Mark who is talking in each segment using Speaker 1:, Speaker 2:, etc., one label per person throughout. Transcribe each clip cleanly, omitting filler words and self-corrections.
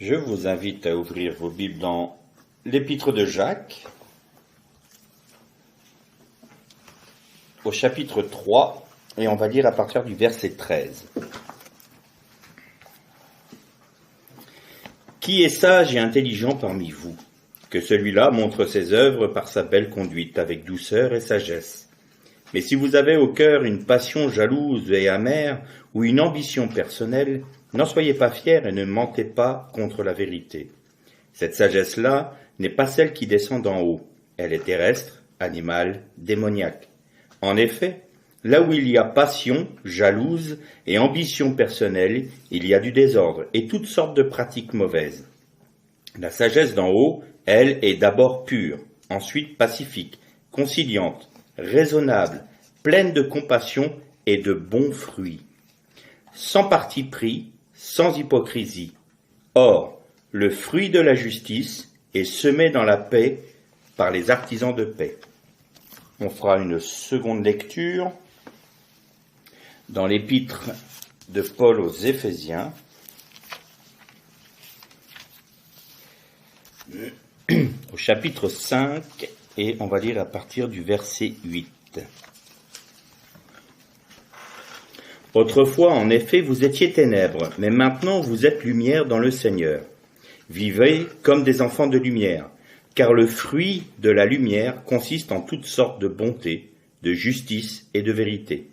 Speaker 1: Je vous invite à ouvrir vos Bibles dans l'Épître de Jacques, au chapitre 3, et on va lire à partir du verset 13. Qui est sage et intelligent parmi vous? Que celui-là montre ses œuvres par sa belle conduite, avec douceur et sagesse. Mais si vous avez au cœur une passion jalouse et amère, ou une ambition personnelle, n'en soyez pas fiers et ne mentez pas contre la vérité. Cette sagesse-là n'est pas celle qui descend d'en haut. Elle est terrestre, animale, démoniaque. En effet, là où il y a passion, jalouse et ambition personnelle, il y a du désordre et toutes sortes de pratiques mauvaises. La sagesse d'en haut, elle, est d'abord pure, ensuite pacifique, conciliante, raisonnable, pleine de compassion et de bons fruits, sans parti pris, sans hypocrisie. Or, le fruit de la justice est semé dans la paix par les artisans de paix. On fera une seconde lecture dans l'épître de Paul aux Éphésiens, au chapitre 5, et on va lire à partir du verset 8. Autrefois, en effet, vous étiez ténèbres, mais maintenant vous êtes lumière dans le Seigneur. Vivez comme des enfants de lumière, car le fruit de la lumière consiste en toutes sortes de bonté, de justice et de vérité.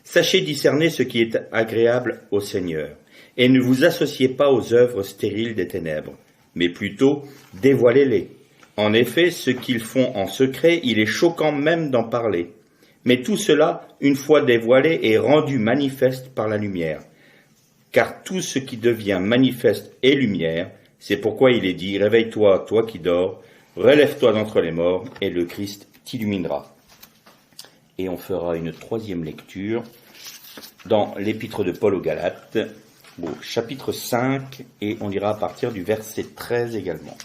Speaker 1: Sachez discerner ce qui est agréable au Seigneur, et ne vous associez pas aux œuvres stériles des ténèbres, mais plutôt dévoilez-les. En effet, ce qu'ils font en secret, il est choquant même d'en parler. Mais tout cela, une fois dévoilé, est rendu manifeste par la lumière. Car tout ce qui devient manifeste est lumière. C'est pourquoi il est dit, réveille-toi, toi qui dors, relève-toi d'entre les morts, et le Christ t'illuminera. Et on fera une troisième lecture dans l'épître de Paul aux Galates, au chapitre 5, et on ira à partir du verset 13 également.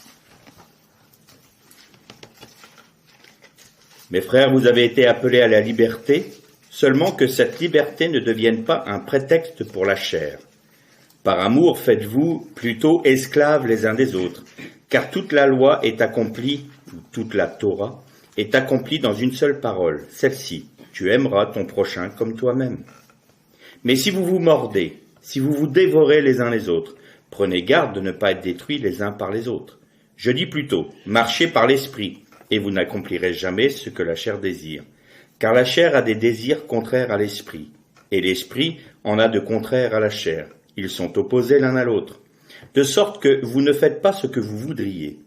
Speaker 1: Mes frères, vous avez été appelés à la liberté, seulement que cette liberté ne devienne pas un prétexte pour la chair. Par amour, faites-vous plutôt esclaves les uns des autres, car toute la loi est accomplie, ou toute la Torah, est accomplie dans une seule parole, celle-ci, tu aimeras ton prochain comme toi-même. Mais si vous vous mordez, si vous vous dévorez les uns les autres, prenez garde de ne pas être détruits les uns par les autres. Je dis plutôt, marchez par l'esprit, et vous n'accomplirez jamais ce que la chair désire. Car la chair a des désirs contraires à l'esprit, et l'esprit en a de contraires à la chair. Ils sont opposés l'un à l'autre, de sorte que vous ne faites pas ce que vous voudriez.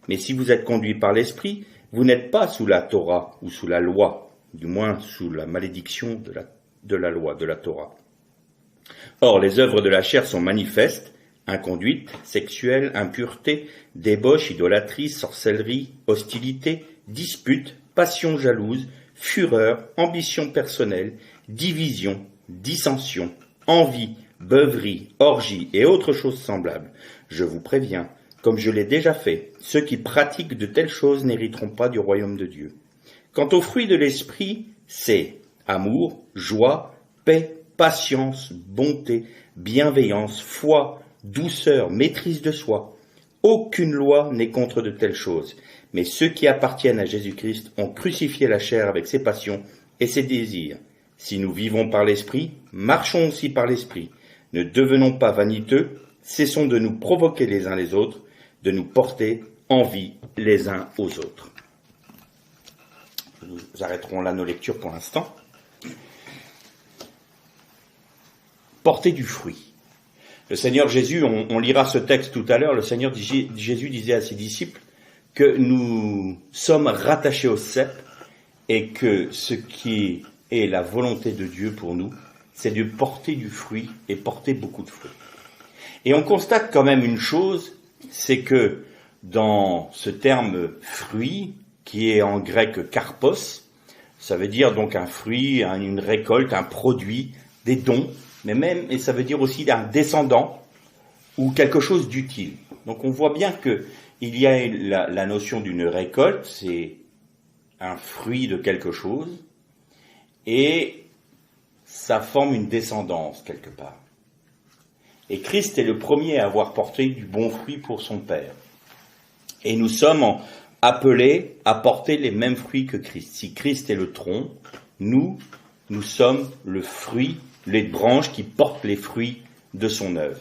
Speaker 1: Mais si vous êtes conduits par l'esprit, vous n'êtes pas sous la Torah ou sous la loi, du moins sous la malédiction de la loi, de la Torah. Or, les œuvres de la chair sont manifestes: inconduite, sexuelle, impureté, débauche, idolâtrie, sorcellerie, hostilité, dispute, passion jalouse, fureur, ambition personnelle, division, dissension, envie, beuverie, orgie et autres choses semblables. Je vous préviens, comme je l'ai déjà fait, ceux qui pratiquent de telles choses n'hériteront pas du royaume de Dieu. Quant au fruit de l'esprit, c'est amour, joie, paix, patience, bonté, bienveillance, foi, douceur, maîtrise de soi. Aucune loi n'est contre de telles choses, mais ceux qui appartiennent à Jésus-Christ ont crucifié la chair avec ses passions et ses désirs. Si nous vivons par l'esprit, marchons aussi par l'esprit. Ne devenons pas vaniteux, cessons de nous provoquer les uns les autres, de nous porter envie les uns aux autres. Nous arrêterons là nos lectures pour l'instant. Porter du fruit. Le Seigneur Jésus, on lira ce texte tout à l'heure, le Seigneur Jésus disait à ses disciples que nous sommes rattachés au cep et que ce qui est la volonté de Dieu pour nous, c'est de porter du fruit et porter beaucoup de fruits. Et on constate quand même une chose, c'est que dans ce terme fruit, qui est en grec karpos, ça veut dire donc un fruit, une récolte, un produit, des dons, mais même, et ça veut dire aussi un descendant ou quelque chose d'utile. Donc on voit bien que il y a la notion d'une récolte, c'est un fruit de quelque chose, et ça forme une descendance quelque part. Et Christ est le premier à avoir porté du bon fruit pour son Père. Et nous sommes appelés à porter les mêmes fruits que Christ. Si Christ est le tronc, nous sommes le fruit, les branches qui portent les fruits de son œuvre.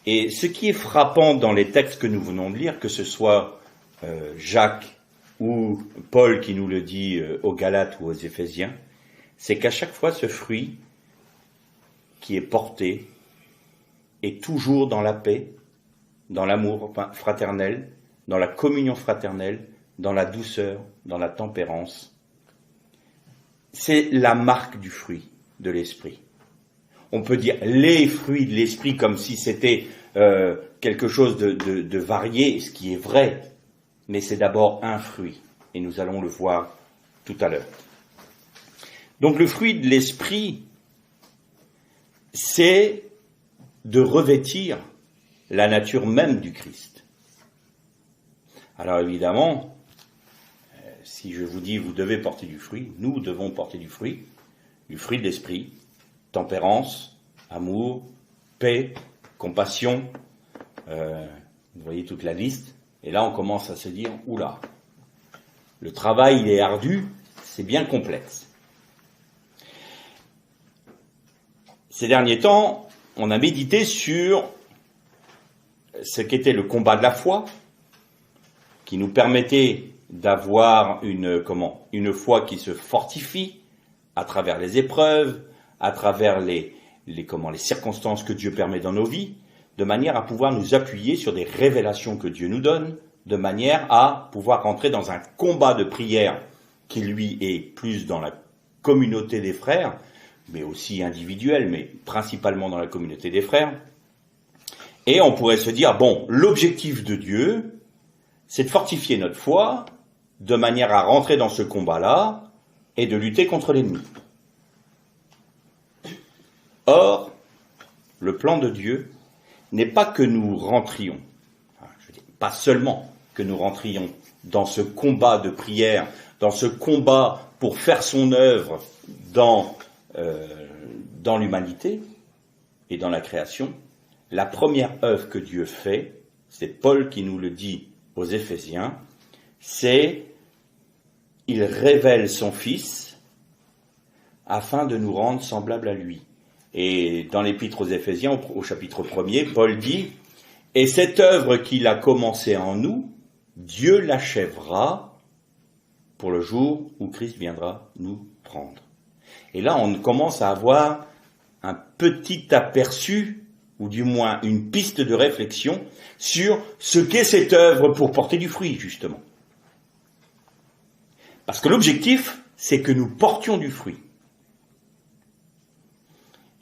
Speaker 1: Et ce qui est frappant dans les textes que nous venons de lire, que ce soit Jacques ou Paul qui nous le dit aux Galates ou aux Éphésiens, c'est qu'à chaque fois ce fruit qui est porté est toujours dans la paix, dans l'amour fraternel, dans la communion fraternelle, dans la douceur, dans la tempérance. C'est la marque du fruit de l'esprit. On peut dire les fruits de l'esprit comme si c'était quelque chose de varié, ce qui est vrai, mais c'est d'abord un fruit, et nous allons le voir tout à l'heure. Donc le fruit de l'esprit, c'est de revêtir la nature même du Christ. Alors évidemment, si je vous dis vous devez porter du fruit, nous devons porter du fruit de l'esprit, tempérance, amour, paix, compassion, vous voyez toute la liste, et là on commence à se dire, oula, le travail il est ardu, c'est bien complexe. Ces derniers temps, on a médité sur ce qu'était le combat de la foi, qui nous permettait d'avoir une foi qui se fortifie à travers les épreuves, à travers les circonstances que Dieu permet dans nos vies, de manière à pouvoir nous appuyer sur des révélations que Dieu nous donne, de manière à pouvoir rentrer dans un combat de prière qui, lui, est plus dans la communauté des frères, mais aussi individuel, mais principalement dans la communauté des frères. Et on pourrait se dire, bon, l'objectif de Dieu, c'est de fortifier notre foi, de manière à rentrer dans ce combat-là, et de lutter contre l'ennemi. Or, le plan de Dieu n'est pas que nous rentrions, pas seulement que nous rentrions dans ce combat de prière, dans ce combat pour faire son œuvre dans l'humanité et dans la création. La première œuvre que Dieu fait, c'est Paul qui nous le dit aux Éphésiens, c'est il révèle son Fils afin de nous rendre semblables à lui. Et dans l'Épître aux Éphésiens, au chapitre 1er, Paul dit « Et cette œuvre qu'il a commencée en nous, Dieu l'achèvera pour le jour où Christ viendra nous prendre. » Et là, on commence à avoir un petit aperçu, ou du moins une piste de réflexion, sur ce qu'est cette œuvre pour porter du fruit, justement. Parce que l'objectif, c'est que nous portions du fruit.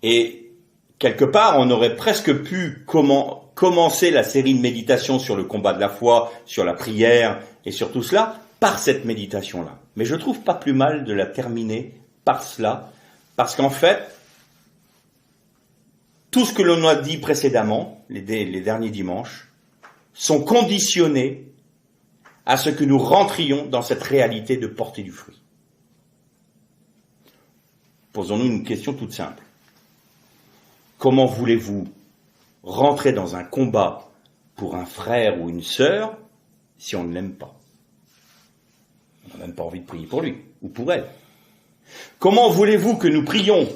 Speaker 1: Et quelque part, on aurait presque pu commencer la série de méditations sur le combat de la foi, sur la prière et sur tout cela, par cette méditation-là. Mais je trouve pas plus mal de la terminer par cela, parce qu'en fait, tout ce que l'on a dit précédemment, les derniers dimanches, sont conditionnés à ce que nous rentrions dans cette réalité de porter du fruit. Posons-nous une question toute simple. Comment voulez-vous rentrer dans un combat pour un frère ou une sœur si on ne l'aime pas? On n'a même pas envie de prier pour lui ou pour elle. Comment voulez-vous que nous prions,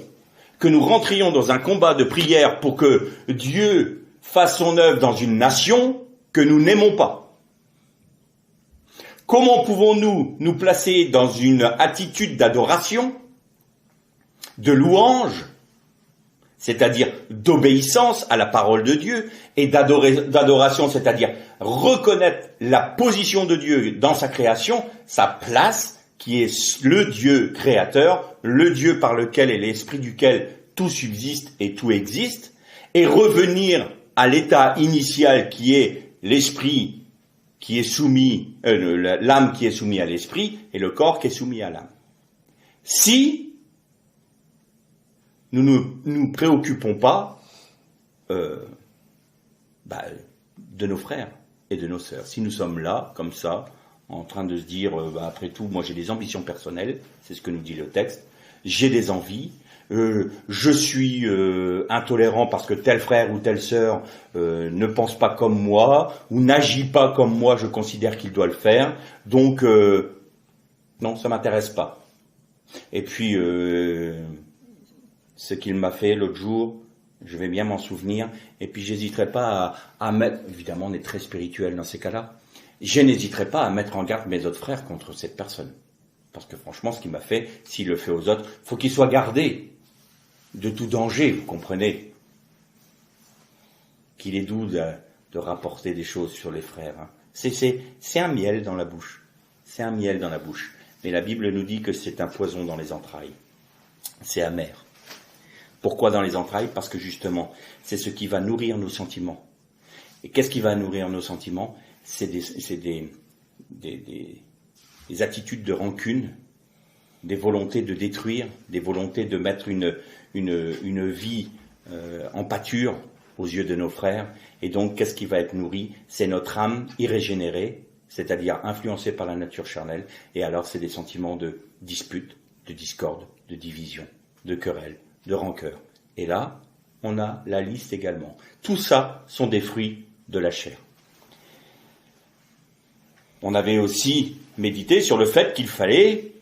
Speaker 1: que nous rentrions dans un combat de prière pour que Dieu fasse son œuvre dans une nation que nous n'aimons pas? Comment pouvons-nous nous placer dans une attitude d'adoration, de louange, c'est-à-dire d'obéissance à la parole de Dieu, et d'adoration, c'est-à-dire reconnaître la position de Dieu dans sa création, sa place, qui est le Dieu créateur, le Dieu par lequel et l'esprit duquel tout subsiste et tout existe, et revenir à l'état initial qui est l'esprit qui est soumis, l'âme qui est soumise à l'esprit et le corps qui est soumis à l'âme. Si nous ne nous préoccupons pas de nos frères et de nos sœurs, si nous sommes là, comme ça, en train de se dire, après tout, moi j'ai des ambitions personnelles, c'est ce que nous dit le texte, j'ai des envies, je suis intolérant parce que tel frère ou telle sœur ne pense pas comme moi ou n'agit pas comme moi, je considère qu'il doit le faire, donc non, ça m'intéresse pas. Et puis ce qu'il m'a fait l'autre jour, je vais bien m'en souvenir, et puis j'hésiterai pas à mettre, évidemment on est très spirituel dans ces cas-là, je n'hésiterai pas à mettre en garde mes autres frères contre cette personne. Parce que franchement, ce qu'il m'a fait, s'il le fait aux autres, faut qu'il soit gardé de tout danger, vous comprenez. Qu'il est doux de rapporter des choses sur les frères. Hein. C'est un miel dans la bouche. C'est un miel dans la bouche. Mais la Bible nous dit que c'est un poison dans les entrailles. C'est amer. Pourquoi dans les entrailles? Parce que justement, c'est ce qui va nourrir nos sentiments. Et qu'est-ce qui va nourrir nos sentiments? C'est des attitudes de rancune, des volontés de détruire, des volontés de mettre une vie en pâture aux yeux de nos frères. Et donc, qu'est-ce qui va être nourri? C'est notre âme irrégénérée, c'est-à-dire influencée par la nature charnelle. Et alors, c'est des sentiments de dispute, de discorde, de division, de querelle, de rancœur. Et là, on a la liste également. Tout ça sont des fruits de la chair. On avait aussi médité sur le fait qu'il fallait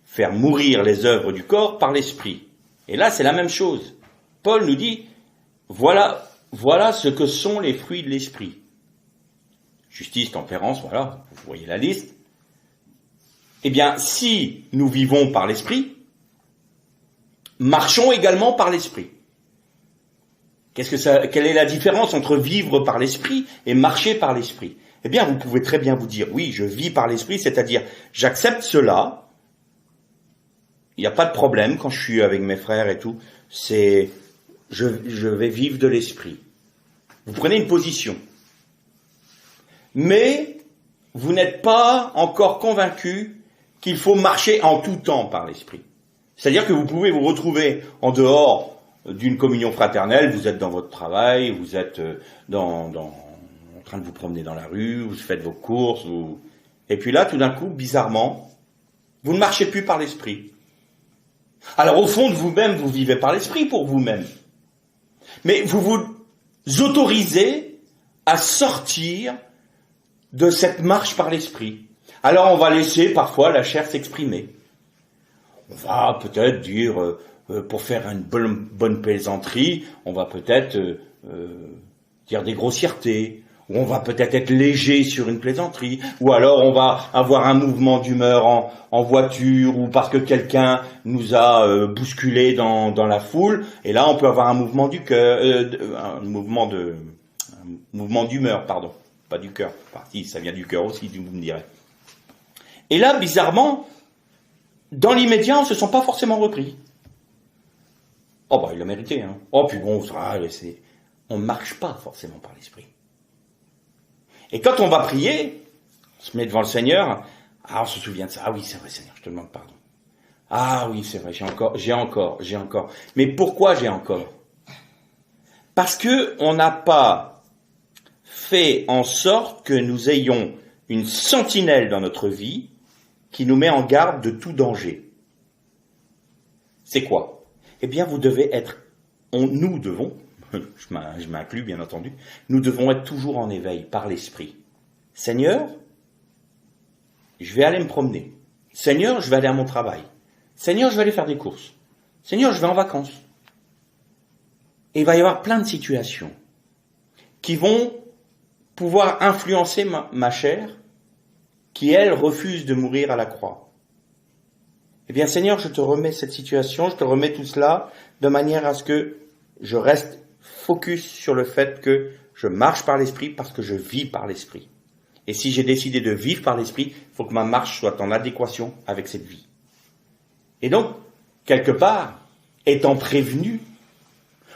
Speaker 1: faire mourir les œuvres du corps par l'esprit. Et là, c'est la même chose. Paul nous dit, voilà ce que sont les fruits de l'esprit. Justice, tempérance, voilà, vous voyez la liste. Eh bien, si nous vivons par l'esprit, marchons également par l'esprit. Quelle est la différence entre vivre par l'esprit et marcher par l'esprit? Eh bien, vous pouvez très bien vous dire, oui, je vis par l'esprit, c'est-à-dire, j'accepte cela, il n'y a pas de problème quand je suis avec mes frères et tout, je vais vivre de l'esprit. Vous prenez une position. Mais, vous n'êtes pas encore convaincu qu'il faut marcher en tout temps par l'esprit. C'est-à-dire que vous pouvez vous retrouver en dehors d'une communion fraternelle, vous êtes dans votre travail, vous êtes en train de vous promener dans la rue, vous faites vos courses, et puis là, tout d'un coup, bizarrement, vous ne marchez plus par l'esprit. Alors au fond de vous-même, vous vivez par l'esprit pour vous-même. Mais vous vous autorisez à sortir de cette marche par l'esprit. Alors on va laisser parfois la chair s'exprimer. On va peut-être dire, pour faire une bonne plaisanterie, on va peut-être dire des grossièretés, ou on va peut-être être léger sur une plaisanterie, ou alors on va avoir un mouvement d'humeur en voiture, ou parce que quelqu'un nous a bousculé dans la foule, et là on peut avoir un mouvement du cœur, un mouvement d'humeur, pardon, pas du cœur, si ça vient du cœur aussi, vous me direz. Et là, bizarrement, dans l'immédiat, on se sent pas forcément repris. Oh bah il a mérité, hein. Oh puis bon, on marche pas forcément par l'esprit. Et quand on va prier, on se met devant le Seigneur, on se souvient de ça. Ah oui, c'est vrai, Seigneur, je te demande pardon. Ah oui, c'est vrai, j'ai encore. Mais pourquoi j'ai encore? Parce que on n'a pas fait en sorte que nous ayons une sentinelle dans notre vie qui nous met en garde de tout danger. C'est quoi? Eh bien, vous devez être, nous devons, je m'inclus bien entendu, nous devons être toujours en éveil par l'esprit. Seigneur, je vais aller me promener. Seigneur, je vais aller à mon travail. Seigneur, je vais aller faire des courses. Seigneur, je vais en vacances. Et il va y avoir plein de situations qui vont pouvoir influencer ma chair, qui, elle, refuse de mourir à la croix. Eh bien, Seigneur, je te remets cette situation, je te remets tout cela, de manière à ce que je reste focus sur le fait que je marche par l'esprit parce que je vis par l'esprit. Et si j'ai décidé de vivre par l'esprit, il faut que ma marche soit en adéquation avec cette vie. Et donc, quelque part, étant prévenu,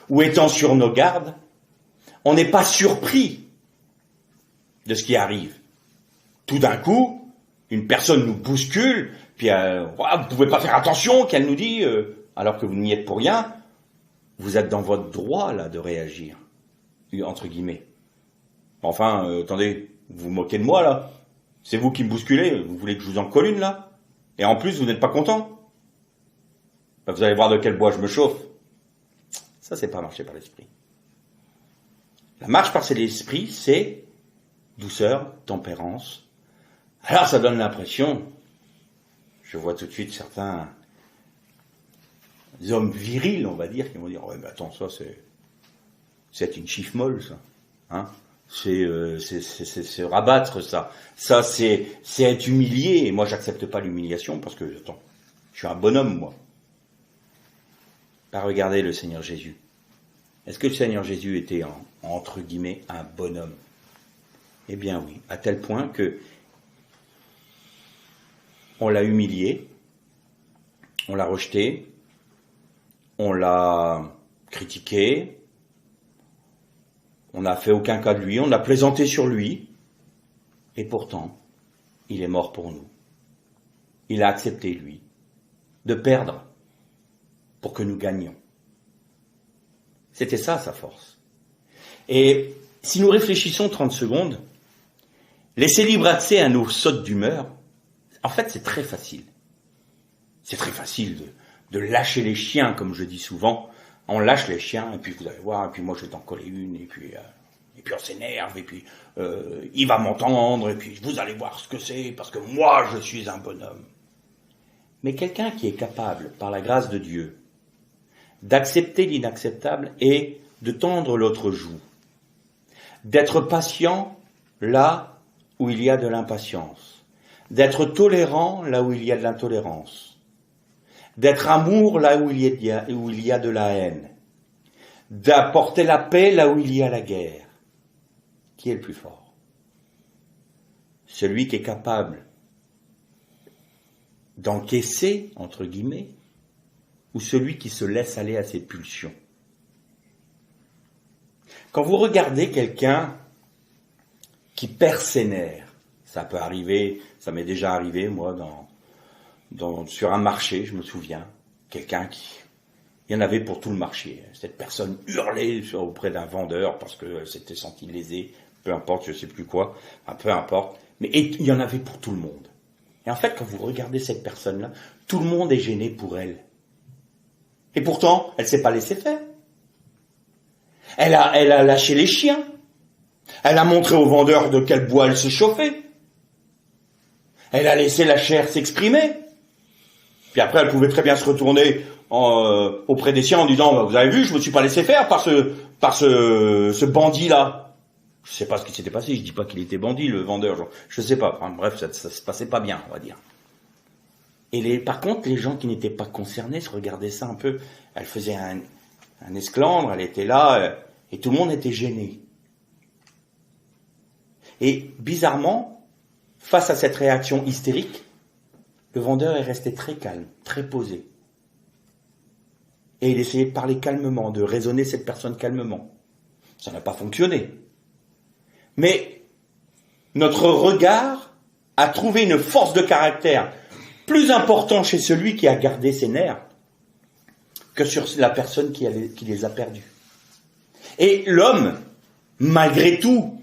Speaker 1: ou étant sur nos gardes, on n'est pas surpris de ce qui arrive. Tout d'un coup, une personne nous bouscule, puis vous pouvez pas faire attention, qu'elle nous dit, alors que vous n'y êtes pour rien, vous êtes dans votre droit là de réagir, entre guillemets. Enfin, attendez, vous vous moquez de moi là, c'est vous qui me bousculez, vous voulez que je vous en colle une là, et en plus vous n'êtes pas content. Ben, vous allez voir de quel bois je me chauffe. Ça, c'est pas marcher par l'esprit. La marche par l'esprit, c'est douceur, tempérance. Alors, ça donne l'impression, je vois tout de suite certains hommes virils, on va dire, qui vont dire, ouais, mais attends, ça, c'est une chiffre molle, ça. Hein? C'est se rabattre, ça. Ça, c'est être humilié. Et moi, j'accepte pas l'humiliation parce que, attends, je suis un bonhomme, moi. Bah, regardez le Seigneur Jésus. Est-ce que le Seigneur Jésus était, entre guillemets, un bonhomme? Eh bien oui, à tel point que on l'a humilié, on l'a rejeté, on l'a critiqué, on n'a fait aucun cas de lui, on a plaisanté sur lui, et pourtant, il est mort pour nous. Il a accepté, lui, de perdre pour que nous gagnions. C'était ça, sa force. Et si nous réfléchissons 30 secondes, laisser libre accès à nos sautes d'humeur, en fait, c'est très facile. C'est très facile de lâcher les chiens, comme je dis souvent. On lâche les chiens, et puis vous allez voir, et puis moi je vais t'en coller une, et puis on s'énerve, et puis il va m'entendre, et puis vous allez voir ce que c'est, parce que moi je suis un bonhomme. Mais quelqu'un qui est capable, par la grâce de Dieu, d'accepter l'inacceptable et de tendre l'autre joue, d'être patient là où il y a de l'impatience, d'être tolérant là où il y a de l'intolérance, d'être amour là où il y a de la haine, d'apporter la paix là où il y a la guerre. Qui est le plus fort? Celui qui est capable d'encaisser, entre guillemets, ou celui qui se laisse aller à ses pulsions? Quand vous regardez quelqu'un qui perd ses nerfs, ça peut arriver, ça m'est déjà arrivé, moi, sur un marché, je me souviens, quelqu'un il y en avait pour tout le marché. Cette personne hurlait auprès d'un vendeur parce qu'elle s'était sentie lésée, peu importe, je sais plus quoi, enfin, peu importe, mais il y en avait pour tout le monde. Et en fait, quand vous regardez cette personne-là, tout le monde est gêné pour elle. Et pourtant, elle s'est pas laissée faire. Elle a lâché les chiens. Elle a montré au vendeur de quel bois elle se chauffait. Elle a laissé la chair s'exprimer. Puis après, elle pouvait très bien se retourner auprès des siens en disant, vous avez vu, je me suis pas laissé faire par ce bandit-là. Je sais pas ce qui s'était passé, je dis pas qu'il était bandit, le vendeur, je sais pas. Enfin, bref, ça se passait pas bien, on va dire. Et par contre, les gens qui n'étaient pas concernés se regardaient ça un peu. Elle faisait un esclandre, elle était là, et tout le monde était gêné. Et bizarrement, face à cette réaction hystérique, le vendeur est resté très calme, très posé. Et il essayait de parler calmement, de raisonner cette personne calmement. Ça n'a pas fonctionné. Mais notre regard a trouvé une force de caractère plus important chez celui qui a gardé ses nerfs que sur la personne qui les a perdus. Et l'homme, malgré tout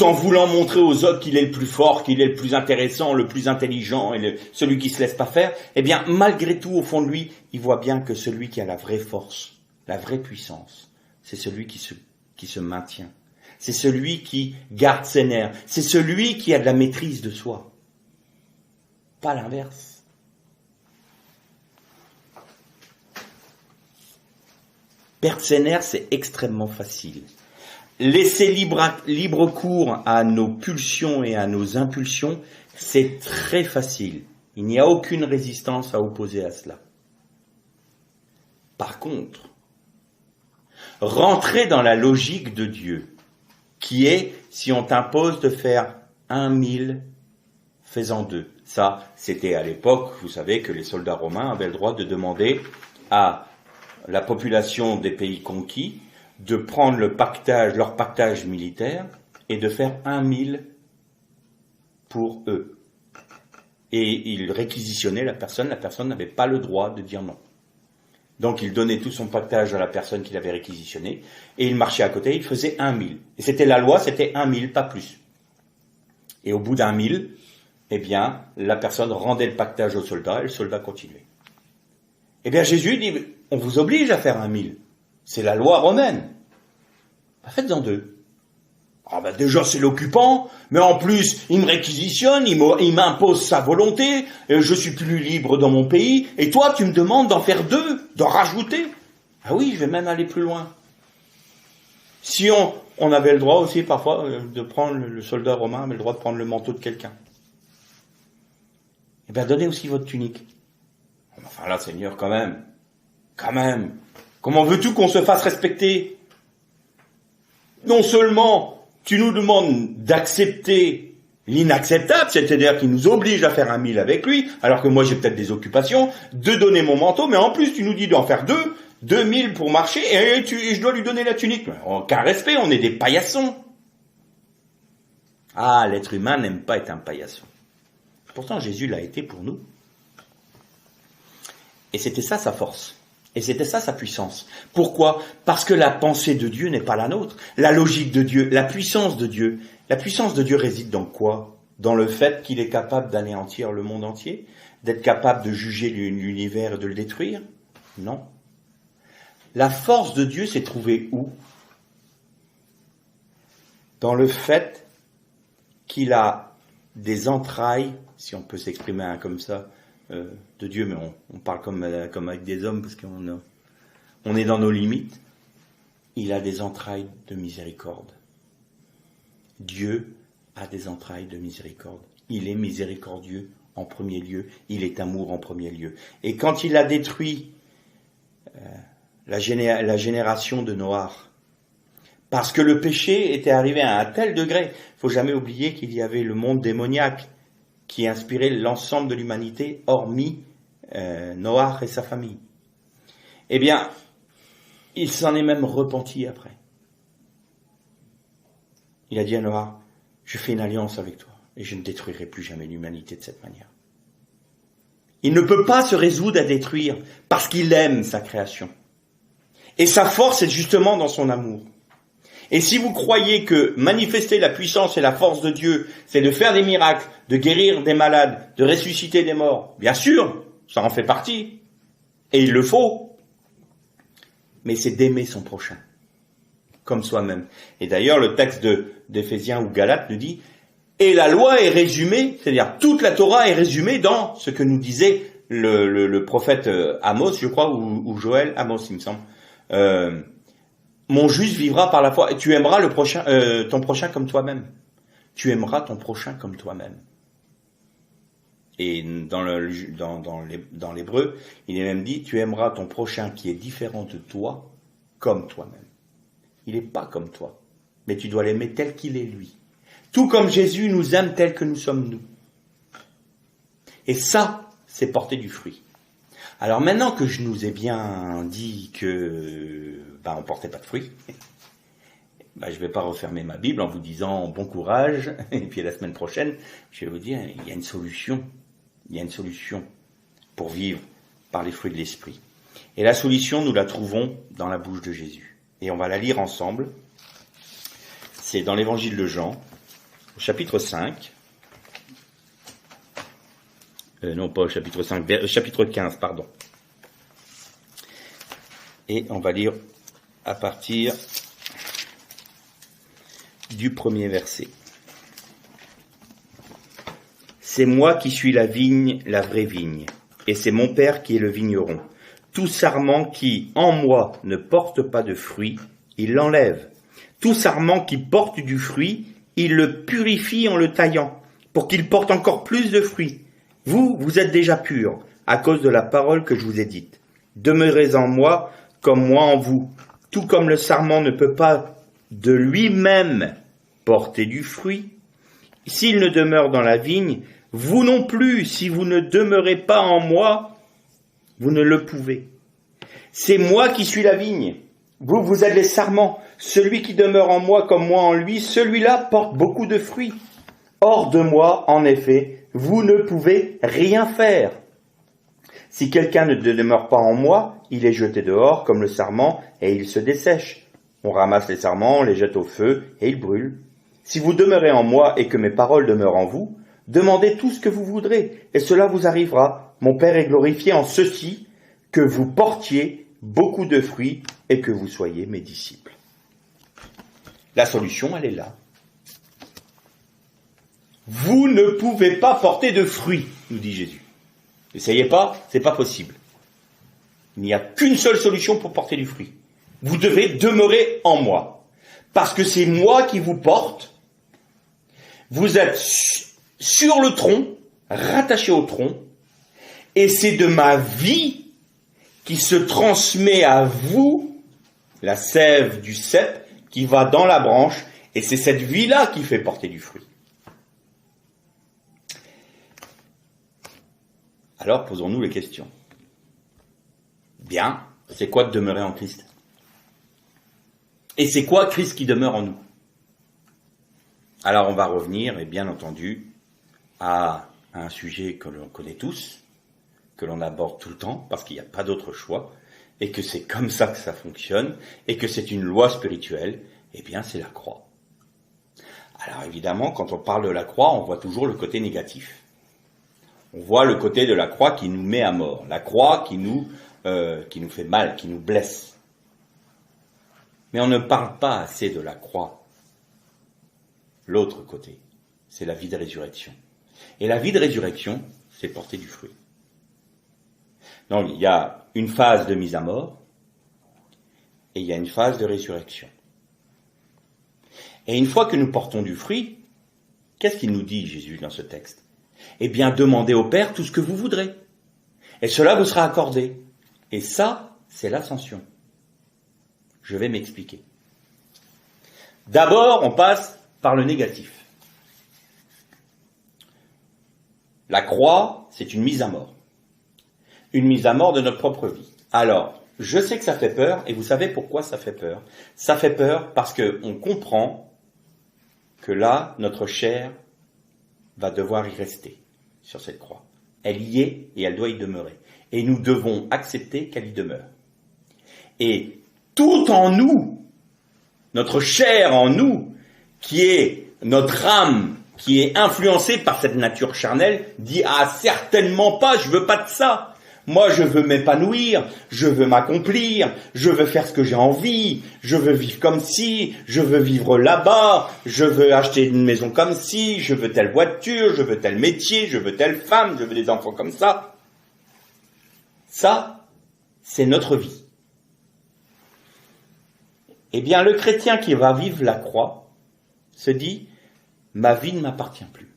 Speaker 1: en voulant montrer aux autres qu'il est le plus fort, qu'il est le plus intéressant, le plus intelligent, et celui qui se laisse pas faire, eh bien, malgré tout, au fond de lui, il voit bien que celui qui a la vraie force, la vraie puissance, c'est celui qui se maintient. C'est celui qui garde ses nerfs. C'est celui qui a de la maîtrise de soi. Pas l'inverse. Perdre ses nerfs, c'est extrêmement facile. Laisser libre cours à nos pulsions et à nos impulsions, c'est très facile. Il n'y a aucune résistance à opposer à cela. Par contre, rentrer dans la logique de Dieu, qui est, si on t'impose de faire 1000, fais-en 2. Ça, c'était à l'époque, vous savez, que les soldats romains avaient le droit de demander à la population des pays conquis de prendre leur pactage militaire et de faire 1000 pour eux. Et ils réquisitionnaient la personne n'avait pas le droit de dire non. Donc il donnait tout son pactage à la personne qu'il avait réquisitionné, et il marchait à côté, il faisait 1000. Et c'était la loi, c'était 1000, pas plus. Et au bout d'1000, eh bien, la personne rendait le pactage au soldat, et le soldat continuait. Eh bien Jésus dit, on vous oblige à faire 1000. C'est la loi romaine. Faites-en 2. Ah ben déjà c'est l'occupant, mais en plus il me réquisitionne, il m'impose sa volonté, je suis plus libre dans mon pays, et toi tu me demandes d'en faire 2, d'en rajouter. Ah oui, je vais même aller plus loin. Si on avait le droit aussi parfois de prendre, le soldat romain avait le droit de prendre le manteau de quelqu'un. Eh bien donnez aussi votre tunique. Enfin là Seigneur quand même, comment veux-tu qu'on se fasse respecter? Non seulement tu nous demandes d'accepter l'inacceptable, c'est-à-dire qu'il nous oblige à faire 1000 avec lui, alors que moi j'ai peut-être des occupations, de donner mon manteau, mais en plus tu nous dis d'en faire 2000 pour marcher, et je dois lui donner la tunique. Aucun respect, on est des paillassons. Ah, l'être humain n'aime pas être un paillasson. Pourtant Jésus l'a été pour nous. Et c'était ça sa force. Et c'était ça sa puissance. Pourquoi? Parce que la pensée de Dieu n'est pas la nôtre. La logique de Dieu, la puissance de Dieu. La puissance de Dieu réside dans quoi? Dans le fait qu'il est capable d'anéantir le monde entier? D'être capable de juger l'univers et de le détruire? Non. La force de Dieu s'est trouvée où? Dans le fait qu'il a des entrailles, si on peut s'exprimer comme ça, de Dieu, mais on parle comme avec des hommes parce qu'on est dans nos limites. Il a des entrailles de miséricorde. Dieu a des entrailles de miséricorde. Il est miséricordieux en premier lieu. Il est amour en premier lieu. Et quand il a détruit la génération de Noach, parce que le péché était arrivé à un tel degré, il faut jamais oublier qu'il y avait le monde démoniaque qui inspirait l'ensemble de l'humanité, hormis Noach et sa famille. Eh bien, il s'en est même repenti après. Il a dit à Noach, je fais une alliance avec toi, et je ne détruirai plus jamais l'humanité de cette manière. Il ne peut pas se résoudre à détruire, parce qu'il aime sa création. Et sa force est justement dans son amour. Et si vous croyez que manifester la puissance et la force de Dieu, c'est de faire des miracles, de guérir des malades, de ressusciter des morts, bien sûr, ça en fait partie, et il le faut, mais c'est d'aimer son prochain, comme soi-même. Et d'ailleurs, le texte d'Éphésiens ou Galates nous dit, et la loi est résumée, c'est-à-dire toute la Torah est résumée dans ce que nous disait le prophète Amos, je crois, ou Joël, Amos, il me semble, mon juste vivra par la foi. Et tu aimeras ton prochain comme toi-même. Tu aimeras ton prochain comme toi-même. Et dans l'hébreu, il est même dit, tu aimeras ton prochain qui est différent de toi comme toi-même. Il n'est pas comme toi, mais tu dois l'aimer tel qu'il est lui. Tout comme Jésus nous aime tel que nous sommes nous. Et ça, c'est porter du fruit. Alors maintenant que je nous ai bien dit que on portait pas de fruits, je vais pas refermer ma Bible en vous disant bon courage, et puis la semaine prochaine, je vais vous dire, il y a une solution. Il y a une solution pour vivre par les fruits de l'esprit. Et la solution, nous la trouvons dans la bouche de Jésus. Et on va la lire ensemble. C'est dans l'évangile de Jean, au chapitre 5. Non, pas au chapitre 5, chapitre 15, pardon. Et on va lire à partir du premier verset. C'est moi qui suis la vigne, la vraie vigne, et c'est mon Père qui est le vigneron. Tout sarment qui, en moi, ne porte pas de fruit, il l'enlève. Tout sarment qui porte du fruit, il le purifie en le taillant, pour qu'il porte encore plus de fruits. Vous êtes déjà purs, à cause de la parole que je vous ai dite. Demeurez en moi, comme moi en vous. Tout comme le sarment ne peut pas de lui-même porter du fruit, s'il ne demeure dans la vigne, vous non plus, si vous ne demeurez pas en moi, vous ne le pouvez. C'est moi qui suis la vigne. Vous êtes les sarments. Celui qui demeure en moi comme moi en lui, celui-là porte beaucoup de fruits. Hors de moi, en effet, vous ne pouvez rien faire. Si quelqu'un ne demeure pas en moi, il est jeté dehors comme le sarment et il se dessèche. On ramasse les sarments, on les jette au feu et ils brûlent. Si vous demeurez en moi et que mes paroles demeurent en vous, demandez tout ce que vous voudrez et cela vous arrivera. Mon Père est glorifié en ceci, que vous portiez beaucoup de fruits et que vous soyez mes disciples. La solution, elle est là. Vous ne pouvez pas porter de fruits, nous dit Jésus. N'essayez pas, c'est pas possible. Il n'y a qu'une seule solution pour porter du fruit. Vous devez demeurer en moi. Parce que c'est moi qui vous porte. Vous êtes sur le tronc, rattaché au tronc, et c'est de ma vie qui se transmet à vous, la sève du cep, qui va dans la branche, et c'est cette vie-là qui fait porter du fruit. Alors, posons-nous les questions. Bien, c'est quoi de demeurer en Christ? Et c'est quoi Christ qui demeure en nous? Alors, on va revenir, et bien entendu, à un sujet que l'on connaît tous, que l'on aborde tout le temps, parce qu'il n'y a pas d'autre choix, et que c'est comme ça que ça fonctionne, et que c'est une loi spirituelle, eh bien, c'est la croix. Alors, évidemment, quand on parle de la croix, on voit toujours le côté négatif. On voit le côté de la croix qui nous met à mort, la croix qui nous fait mal, qui nous blesse. Mais on ne parle pas assez de la croix. L'autre côté, c'est la vie de résurrection. Et la vie de résurrection, c'est porter du fruit. Donc, il y a une phase de mise à mort, et il y a une phase de résurrection. Et une fois que nous portons du fruit, qu'est-ce qu'il nous dit Jésus dans ce texte? Eh bien, demandez au Père tout ce que vous voudrez. Et cela vous sera accordé. Et ça, c'est l'ascension. Je vais m'expliquer. D'abord, on passe par le négatif. La croix, c'est une mise à mort. Une mise à mort de notre propre vie. Alors, je sais que ça fait peur, et vous savez pourquoi ça fait peur. Ça fait peur parce qu'on comprend que là, notre chair va devoir y rester sur cette croix. Elle y est et elle doit y demeurer. Et nous devons accepter qu'elle y demeure. Et tout en nous, notre chair en nous, qui est notre âme, qui est influencée par cette nature charnelle, dit « Ah, certainement pas, je veux pas de ça !» Moi, je veux m'épanouir, je veux m'accomplir, je veux faire ce que j'ai envie, je veux vivre comme ci, je veux vivre là-bas, je veux acheter une maison comme ci, je veux telle voiture, je veux tel métier, je veux telle femme, je veux des enfants comme ça. Ça, c'est notre vie. Eh bien, le chrétien qui va vivre la croix se dit « Ma vie ne m'appartient plus ».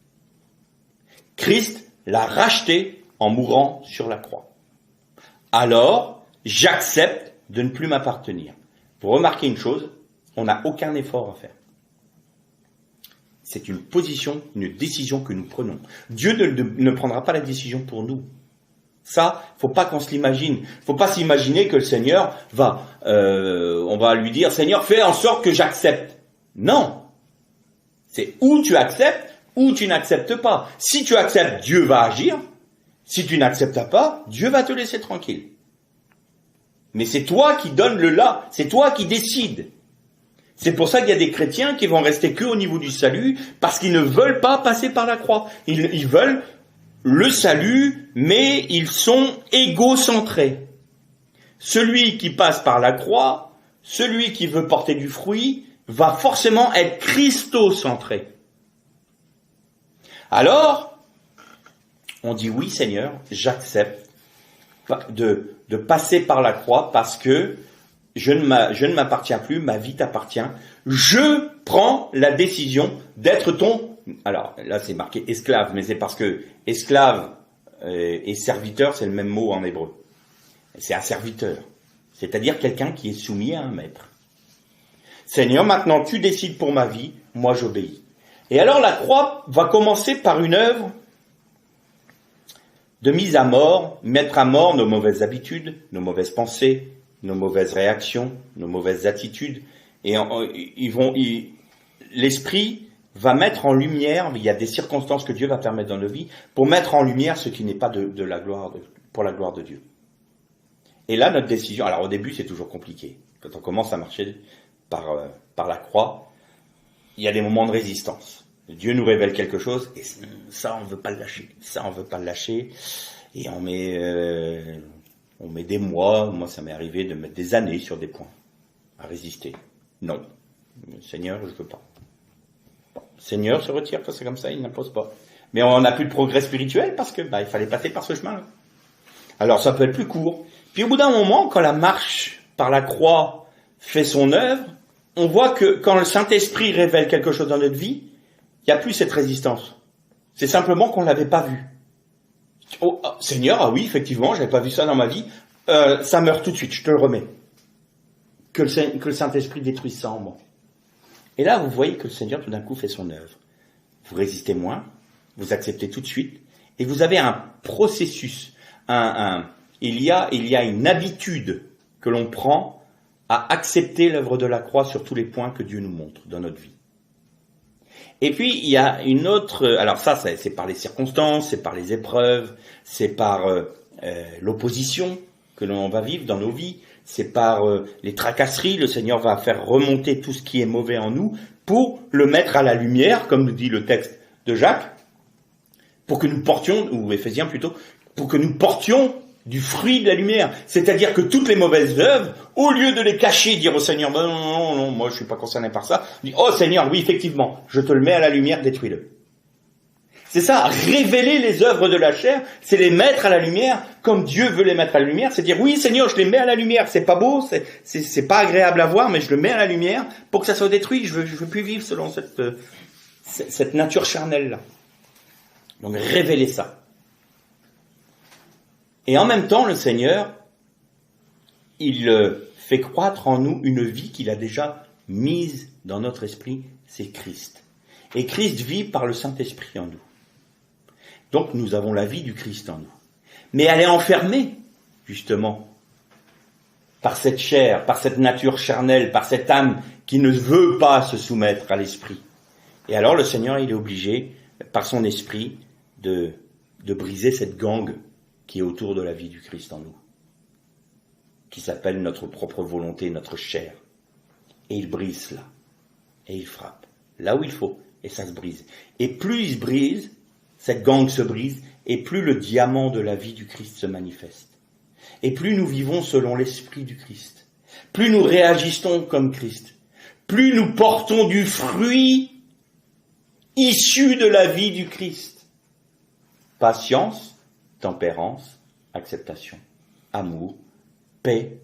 Speaker 1: Christ l'a racheté en mourant sur la croix. Alors, j'accepte de ne plus m'appartenir. Vous remarquez une chose, on n'a aucun effort à faire. C'est une position, une décision que nous prenons. Dieu ne prendra pas la décision pour nous. Ça, faut pas qu'on se l'imagine. Faut pas s'imaginer que le Seigneur on va lui dire, Seigneur, fais en sorte que j'accepte. Non. C'est ou tu acceptes, ou tu n'acceptes pas. Si tu acceptes, Dieu va agir. Si tu n'acceptes pas, Dieu va te laisser tranquille. Mais c'est toi qui donnes le là, c'est toi qui décides. C'est pour ça qu'il y a des chrétiens qui vont rester que au niveau du salut, parce qu'ils ne veulent pas passer par la croix. Ils veulent le salut, mais ils sont égocentrés. Celui qui passe par la croix, celui qui veut porter du fruit, va forcément être christocentré. Alors, on dit oui Seigneur, j'accepte de passer par la croix parce que je ne m'appartiens plus, ma vie t'appartient. Je prends la décision d'être ton... Alors là c'est marqué esclave, mais c'est parce que esclave et serviteur c'est le même mot en hébreu. C'est un serviteur, c'est-à-dire quelqu'un qui est soumis à un maître. Seigneur, maintenant tu décides pour ma vie, moi j'obéis. Et alors la croix va commencer par une œuvre de mise à mort, mettre à mort nos mauvaises habitudes, nos mauvaises pensées, nos mauvaises réactions, nos mauvaises attitudes. Et l'esprit va mettre en lumière, il y a des circonstances que Dieu va permettre dans nos vies, pour mettre en lumière ce qui n'est pas pour la gloire de Dieu. Et là, notre décision, alors au début c'est toujours compliqué. Quand on commence à marcher par la croix, il y a des moments de résistance. Dieu nous révèle quelque chose, et ça, on veut pas le lâcher. Ça, on veut pas le lâcher. Et on met On met des mois, moi ça m'est arrivé de mettre des années sur des points, à résister. Non, Seigneur, je ne veux pas. Seigneur se retire quand c'est comme ça, il n'impose pas. Mais on n'a plus de progrès spirituel parce que il fallait passer par ce chemin-là. Alors ça peut être plus court. Puis au bout d'un moment, quand la marche par la croix fait son œuvre, on voit que quand le Saint-Esprit révèle quelque chose dans notre vie, il n'y a plus cette résistance. C'est simplement qu'on ne l'avait pas vu. Oh, Seigneur, ah oui, effectivement, je n'avais pas vu ça dans ma vie. Ça meurt tout de suite, je te le remets. Que le Saint-Esprit détruise ça en moi. Et là, vous voyez que le Seigneur, tout d'un coup, fait son œuvre. Vous résistez moins, vous acceptez tout de suite, et vous avez un processus, il y a une habitude que l'on prend à accepter l'œuvre de la croix sur tous les points que Dieu nous montre dans notre vie. Et puis, il y a une autre, alors ça, c'est par les circonstances, c'est par les épreuves, c'est par l'opposition que l'on va vivre dans nos vies, c'est par les tracasseries, le Seigneur va faire remonter tout ce qui est mauvais en nous pour le mettre à la lumière, comme nous dit le texte de Jacques, pour que nous portions, ou Éphésiens plutôt, pour que nous portions du fruit de la lumière. C'est-à-dire que toutes les mauvaises œuvres, au lieu de les cacher, dire au Seigneur, non, moi je suis pas concerné par ça, dit, oh Seigneur, oui, effectivement, je te le mets à la lumière, détruis-le. C'est ça, révéler les œuvres de la chair, c'est les mettre à la lumière, comme Dieu veut les mettre à la lumière, c'est dire, oui Seigneur, je les mets à la lumière, c'est pas beau, c'est pas agréable à voir, mais je le mets à la lumière pour que ça soit détruit, je veux plus vivre selon cette nature charnelle-là. Donc révéler ça. Et en même temps, le Seigneur, il fait croître en nous une vie qu'il a déjà mise dans notre esprit, c'est Christ. Et Christ vit par le Saint-Esprit en nous. Donc nous avons la vie du Christ en nous. Mais elle est enfermée, justement, par cette chair, par cette nature charnelle, par cette âme qui ne veut pas se soumettre à l'Esprit. Et alors le Seigneur, il est obligé, par son Esprit, de briser cette gangue qui est autour de la vie du Christ en nous, qui s'appelle notre propre volonté, notre chair. Et il brise cela, et il frappe, là où il faut, et ça se brise. Et plus il se brise, cette gangue se brise, et plus le diamant de la vie du Christ se manifeste. Et plus nous vivons selon l'esprit du Christ, plus nous réagissons comme Christ, plus nous portons du fruit issu de la vie du Christ. Patience, tempérance, acceptation, amour, paix,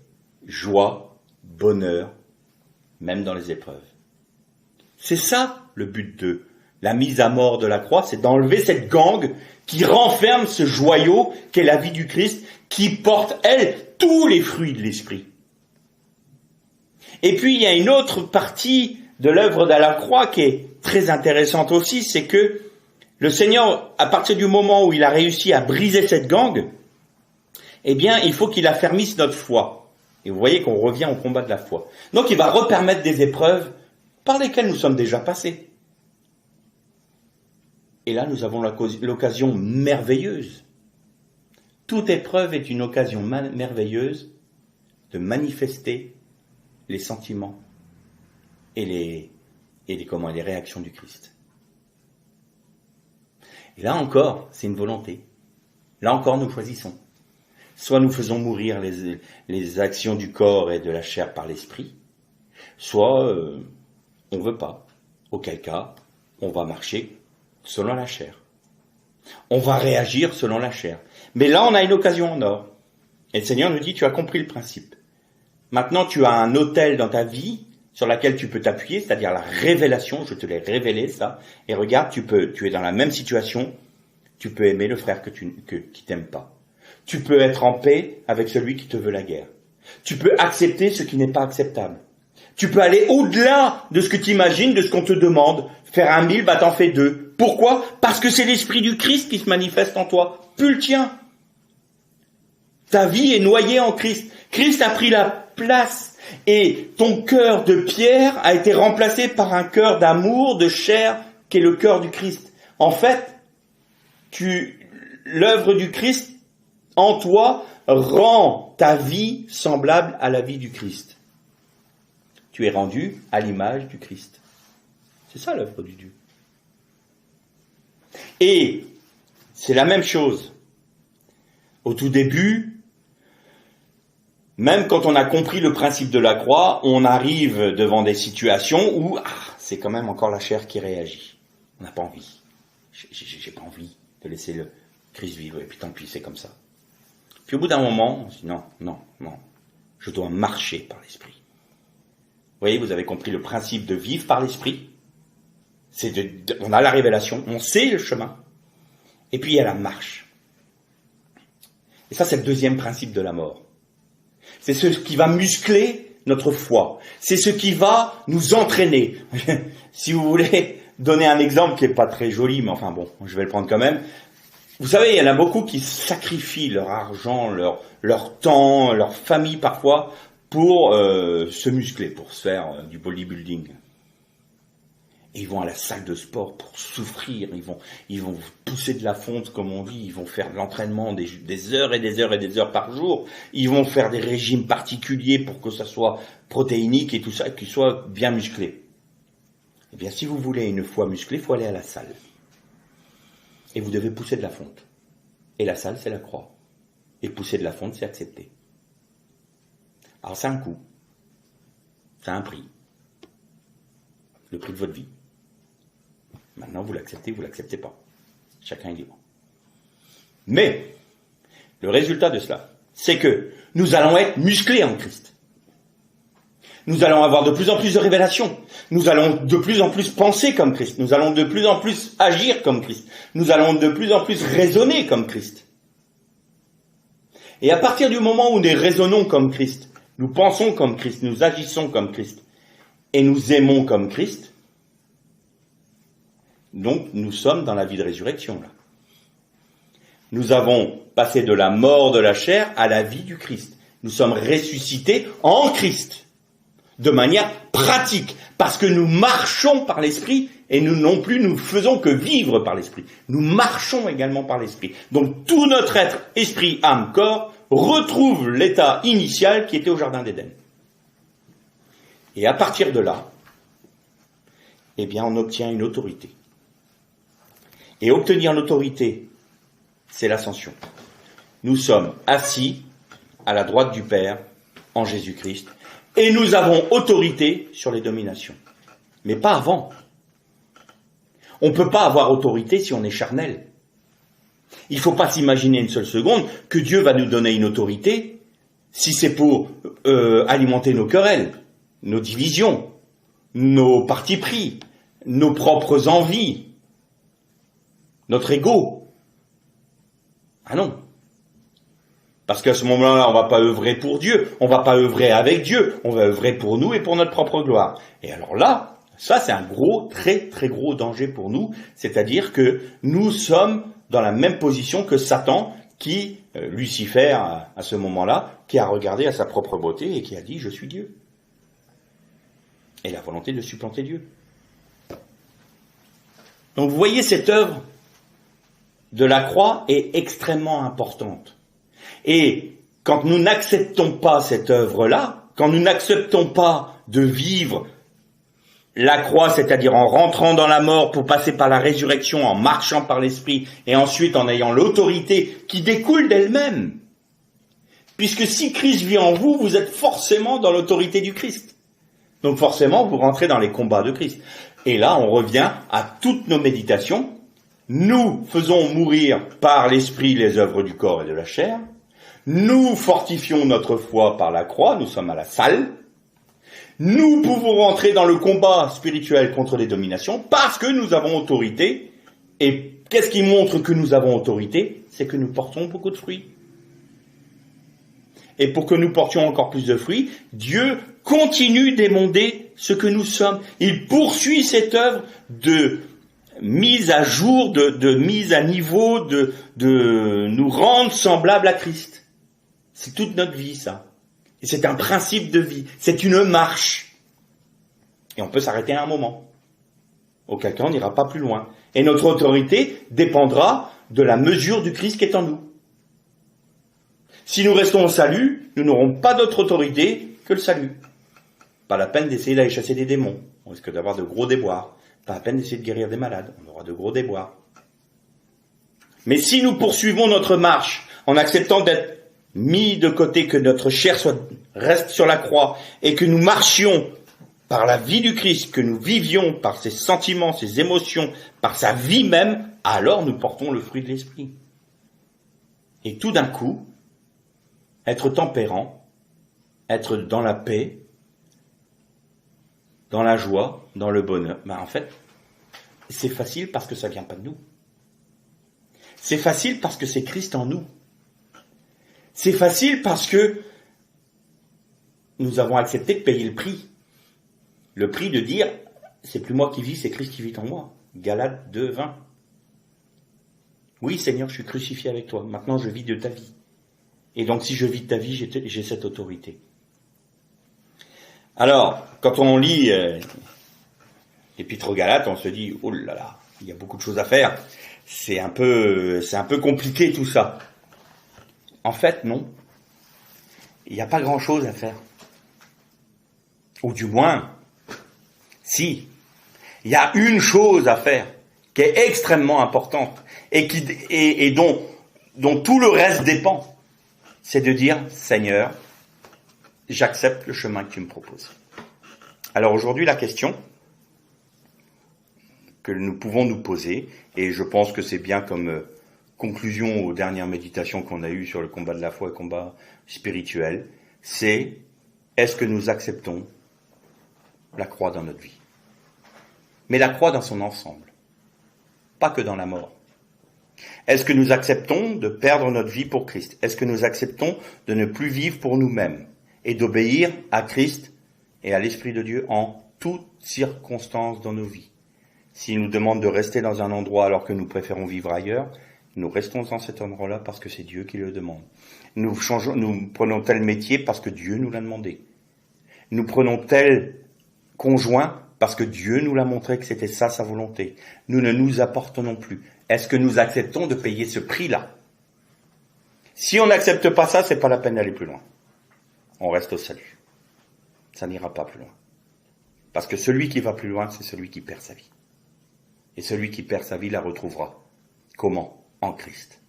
Speaker 1: joie, bonheur, même dans les épreuves. C'est ça le but de la mise à mort de la croix, c'est d'enlever cette gangue qui renferme ce joyau qu'est la vie du Christ, qui porte, elle, tous les fruits de l'esprit. Et puis il y a une autre partie de l'œuvre de la croix qui est très intéressante aussi, c'est que le Seigneur, à partir du moment où il a réussi à briser cette gangue, eh bien, il faut qu'il affermisse notre foi. Et vous voyez qu'on revient au combat de la foi. Donc, il va repermettre des épreuves par lesquelles nous sommes déjà passés. Et là, nous avons l'occasion merveilleuse. Toute épreuve est une occasion merveilleuse de manifester les sentiments et les réactions du Christ. Et là encore, c'est une volonté. Là encore, nous choisissons. Soit nous faisons mourir les actions du corps et de la chair par l'esprit, soit on ne veut pas. Auquel cas, on va marcher selon la chair. On va réagir selon la chair. Mais là, on a une occasion en or. Et le Seigneur nous dit, tu as compris le principe. Maintenant, tu as un autel dans ta vie sur laquelle tu peux t'appuyer, c'est-à-dire la révélation, je te l'ai révélé ça, et regarde, tu es dans la même situation, tu peux aimer le frère qui t'aime pas. Tu peux être en paix avec celui qui te veut la guerre. Tu peux accepter ce qui n'est pas acceptable. Tu peux aller au-delà de ce que tu imagines, de ce qu'on te demande. Faire 1 000, t'en fais 2. Pourquoi ? Parce que c'est l'esprit du Christ qui se manifeste en toi, plus le tien. Ta vie est noyée en Christ. Christ a pris la place. Et ton cœur de pierre a été remplacé par un cœur d'amour, de chair, qui est le cœur du Christ. En fait, l'œuvre du Christ en toi rend ta vie semblable à la vie du Christ. Tu es rendu à l'image du Christ. C'est ça l'œuvre du Dieu. Et c'est la même chose. Au tout début, Même quand on a compris le principe de la croix, on arrive devant des situations où c'est quand même encore la chair qui réagit. On n'a pas envie. J'ai pas envie de laisser le Christ vivre, et puis tant pis, c'est comme ça. Puis au bout d'un moment, on se dit non, je dois marcher par l'esprit. Vous voyez, vous avez compris le principe de vivre par l'esprit. On a la révélation, on sait le chemin, et puis il y a la marche. Et ça, c'est le deuxième principe de la mort. C'est ce qui va muscler notre foi. C'est ce qui va nous entraîner. Si vous voulez donner un exemple qui n'est pas très joli, mais enfin bon, je vais le prendre quand même. Vous savez, il y en a beaucoup qui sacrifient leur argent, leur temps, leur famille parfois, pour se muscler, pour se faire du bodybuilding. Et ils vont à la salle de sport pour souffrir, ils vont pousser de la fonte, comme on dit, ils vont faire de l'entraînement des heures et des heures et des heures par jour, ils vont faire des régimes particuliers pour que ça soit protéinique et tout ça, et qu'ils soient bien musclés. Eh bien, si vous voulez une foi musclée, il faut aller à la salle. Et vous devez pousser de la fonte. Et la salle, c'est la croix. Et pousser de la fonte, c'est accepter. Alors, c'est un coût. C'est un prix. Le prix de votre vie. Maintenant, vous l'acceptez ou vous l'acceptez pas. Chacun est libre. Mais, le résultat de cela, c'est que nous allons être musclés en Christ. Nous allons avoir de plus en plus de révélations. Nous allons de plus en plus penser comme Christ. Nous allons de plus en plus agir comme Christ. Nous allons de plus en plus raisonner comme Christ. Et à partir du moment où nous raisonnons comme Christ, nous pensons comme Christ, nous agissons comme Christ, et nous aimons comme Christ, donc nous sommes dans la vie de résurrection là. Nous avons passé de la mort de la chair à la vie du Christ. Nous sommes ressuscités en Christ, de manière pratique, parce que nous marchons par l'Esprit, et nous non plus nous faisons que vivre par l'Esprit. Nous marchons également par l'Esprit. Donc tout notre être, esprit, âme, corps, retrouve l'état initial qui était au Jardin d'Éden. Et à partir de là, eh bien on obtient une autorité. Et obtenir l'autorité, c'est l'ascension. Nous sommes assis à la droite du Père en Jésus-Christ et nous avons autorité sur les dominations. Mais pas avant. On ne peut pas avoir autorité si on est charnel. Il ne faut pas s'imaginer une seule seconde que Dieu va nous donner une autorité si c'est pour alimenter nos querelles, nos divisions, nos partis pris, nos propres envies, notre ego. Ah non. Parce qu'à ce moment-là, on ne va pas œuvrer pour Dieu, on ne va pas œuvrer avec Dieu, on va œuvrer pour nous et pour notre propre gloire. Et alors là, ça c'est un gros, très très gros danger pour nous, c'est-à-dire que nous sommes dans la même position que Satan, qui, Lucifer à ce moment-là, qui a regardé à sa propre beauté et qui a dit « je suis Dieu ». Et la volonté de supplanter Dieu. Donc vous voyez, cette œuvre de la croix est extrêmement importante. Et quand nous n'acceptons pas cette œuvre-là, quand nous n'acceptons pas de vivre la croix, c'est-à-dire en rentrant dans la mort pour passer par la résurrection, en marchant par l'esprit, et ensuite en ayant l'autorité qui découle d'elle-même, puisque si Christ vit en vous, vous êtes forcément dans l'autorité du Christ. Donc forcément, vous rentrez dans les combats de Christ. Et là, on revient à toutes nos méditations. Nous faisons mourir par l'esprit les œuvres du corps et de la chair. Nous fortifions notre foi par la croix, nous sommes à la salle. Nous pouvons rentrer dans le combat spirituel contre les dominations parce que nous avons autorité. Et qu'est-ce qui montre que nous avons autorité? C'est que nous portons beaucoup de fruits. Et pour que nous portions encore plus de fruits, Dieu continue d'émonder ce que nous sommes. Il poursuit cette œuvre de mise à jour, de mise à niveau, de nous rendre semblables à Christ. C'est toute notre vie, ça. Et c'est un principe de vie. C'est une marche. Et on peut s'arrêter à un moment. Auquel cas, on n'ira pas plus loin. Et notre autorité dépendra de la mesure du Christ qui est en nous. Si nous restons au salut, nous n'aurons pas d'autre autorité que le salut. Pas la peine d'essayer d'aller chasser des démons. On risque d'avoir de gros déboires. Pas la peine d'essayer de guérir des malades. On aura de gros déboires. Mais si nous poursuivons notre marche en acceptant d'être mis de côté, que notre chair reste sur la croix et que nous marchions par la vie du Christ, que nous vivions par ses sentiments, ses émotions, par sa vie même, alors nous portons le fruit de l'esprit. Et tout d'un coup, être tempérant, être dans la paix, dans la joie, dans le bonheur, en fait, c'est facile parce que ça vient pas de nous. C'est facile parce que c'est Christ en nous. C'est facile parce que nous avons accepté de payer le prix. Le prix de dire, c'est plus moi qui vis, c'est Christ qui vit en moi. Galates 2, 20. Oui, Seigneur, je suis crucifié avec toi. Maintenant, je vis de ta vie. Et donc, si je vis de ta vie, j'ai cette autorité. Alors, quand on lit l'Épître aux Galates, on se dit, oh là là, il y a beaucoup de choses à faire. C'est un peu compliqué tout ça. En fait, non. Il n'y a pas grand-chose à faire. Ou du moins, si. Il y a une chose à faire qui est extrêmement importante et dont tout le reste dépend. C'est de dire, Seigneur, j'accepte le chemin que tu me proposes. Alors aujourd'hui, la question que nous pouvons nous poser, et je pense que c'est bien comme conclusion aux dernières méditations qu'on a eues sur le combat de la foi et le combat spirituel, c'est est-ce que nous acceptons la croix dans notre vie? Mais la croix dans son ensemble, pas que dans la mort. Est-ce que nous acceptons de perdre notre vie pour Christ? Est-ce que nous acceptons de ne plus vivre pour nous-mêmes et d'obéir à Christ et à l'Esprit de Dieu en toutes circonstances dans nos vies? S'il nous demande de rester dans un endroit alors que nous préférons vivre ailleurs, nous restons dans cet endroit-là parce que c'est Dieu qui le demande. Nous prenons tel métier parce que Dieu nous l'a demandé. Nous prenons tel conjoint parce que Dieu nous l'a montré que c'était ça sa volonté. Nous ne nous appartenons plus. Est-ce que nous acceptons de payer ce prix-là? Si on n'accepte pas ça, c'est pas la peine d'aller plus loin. On reste au salut. Ça n'ira pas plus loin. Parce que celui qui va plus loin, c'est celui qui perd sa vie. Et celui qui perd sa vie la retrouvera. Comment? En Christ.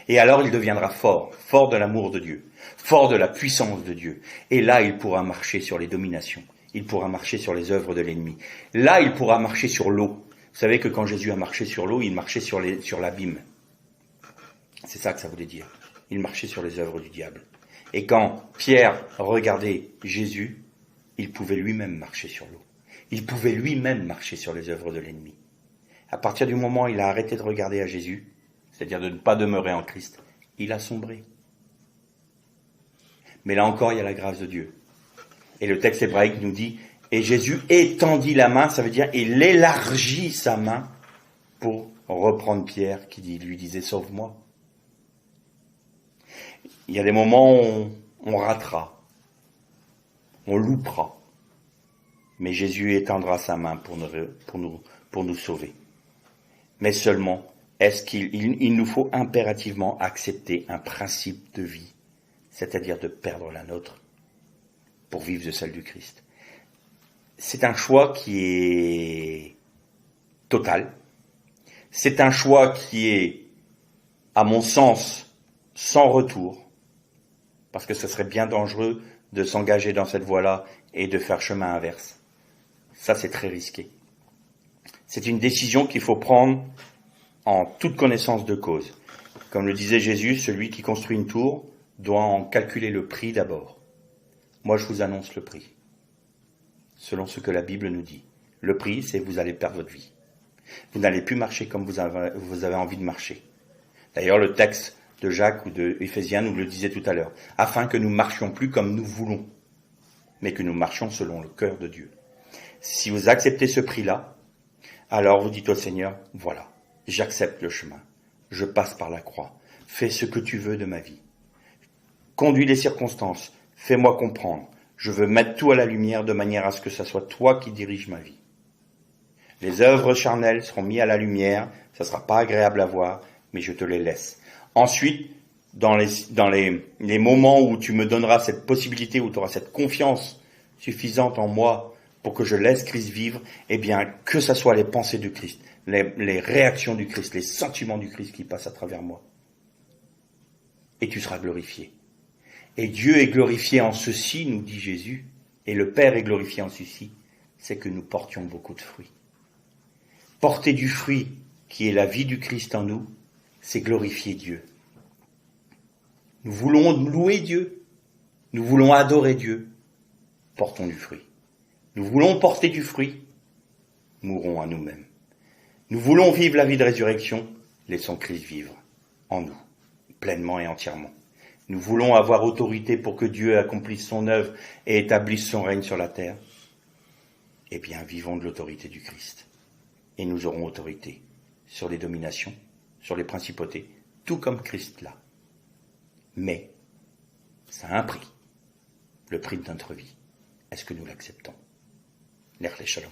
Speaker 1: Et alors il deviendra fort de l'amour de Dieu, fort de la puissance de Dieu. Et là, il pourra marcher sur les dominations. Il pourra marcher sur les œuvres de l'ennemi. Là, il pourra marcher sur l'eau. Vous savez que quand Jésus a marché sur l'eau, il marchait sur l'abîme. C'est ça que ça voulait dire. Il marchait sur les œuvres du diable. Et quand Pierre regardait Jésus, il pouvait lui-même marcher sur l'eau. Il pouvait lui-même marcher sur les œuvres de l'ennemi. À partir du moment où il a arrêté de regarder à Jésus, c'est-à-dire de ne pas demeurer en Christ, il a sombré. Mais là encore, il y a la grâce de Dieu. Et le texte hébraïque nous dit, et Jésus étendit la main, ça veut dire, il élargit sa main pour reprendre Pierre qui lui disait, sauve-moi. Il y a des moments où on ratera, on loupera, mais Jésus étendra sa main pour nous sauver. Mais seulement, est-ce qu'il nous faut impérativement accepter un principe de vie, c'est-à-dire de perdre la nôtre pour vivre de celle du Christ. C'est un choix qui est total. C'est un choix qui est, à mon sens, sans retour, parce que ce serait bien dangereux de s'engager dans cette voie-là et de faire chemin inverse. Ça, c'est très risqué. C'est une décision qu'il faut prendre en toute connaissance de cause. Comme le disait Jésus, celui qui construit une tour doit en calculer le prix d'abord. Moi, je vous annonce le prix, selon ce que la Bible nous dit. Le prix, c'est que vous allez perdre votre vie. Vous n'allez plus marcher comme vous avez envie de marcher. D'ailleurs, le texte de Jacques ou de Éphésiens nous le disait tout à l'heure, afin que nous marchions plus comme nous voulons, mais que nous marchions selon le cœur de Dieu. Si vous acceptez ce prix-là, alors vous dites au Seigneur, voilà, j'accepte le chemin, je passe par la croix, fais ce que tu veux de ma vie. Conduis les circonstances, fais-moi comprendre, je veux mettre tout à la lumière de manière à ce que ce soit toi qui diriges ma vie. Les œuvres charnelles seront mises à la lumière, ça ne sera pas agréable à voir, mais je te les laisse. Ensuite, dans les moments où tu me donneras cette possibilité, où tu auras cette confiance suffisante en moi pour que je laisse Christ vivre, eh bien, que ce soit les pensées du Christ, les réactions du Christ, les sentiments du Christ qui passent à travers moi. et tu seras glorifié. Et Dieu est glorifié en ceci, nous dit Jésus, et le Père est glorifié en ceci, c'est que nous portions beaucoup de fruits. Porter du fruit, qui est la vie du Christ en nous, c'est glorifier Dieu. Nous voulons louer Dieu, nous voulons adorer Dieu, portons du fruit. Nous voulons porter du fruit, mourons à nous-mêmes. Nous voulons vivre la vie de résurrection, laissons Christ vivre en nous, pleinement et entièrement. Nous voulons avoir autorité pour que Dieu accomplisse son œuvre et établisse son règne sur la terre. Eh bien, vivons de l'autorité du Christ. Et nous aurons autorité sur les dominations, sur les principautés, tout comme Christ l'a. Mais, ça a un prix. Le prix de notre vie. Est-ce que nous l'acceptons? L'Ech Shalom.